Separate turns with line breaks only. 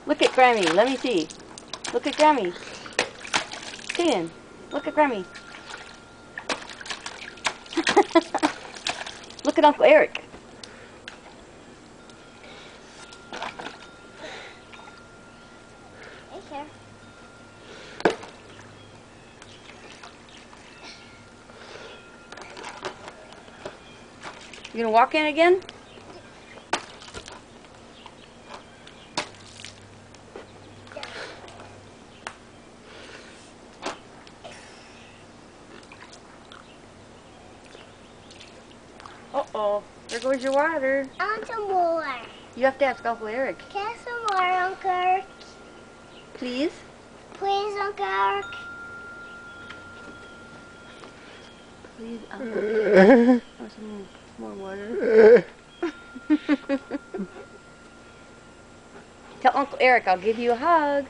Look at Grammy. Let me see. Look at Grammy. Kaden, look at Grammy. Look at Uncle Eric.
Here.
You gonna walk in again? Uh-oh, there goes your water.
I want some more.
You have to ask Uncle Eric.
Can I have some more, Uncle Eric?
Please?
Please, Uncle Eric.
Please, Uncle Eric. Want some more water? Tell Uncle Eric I'll give you a hug.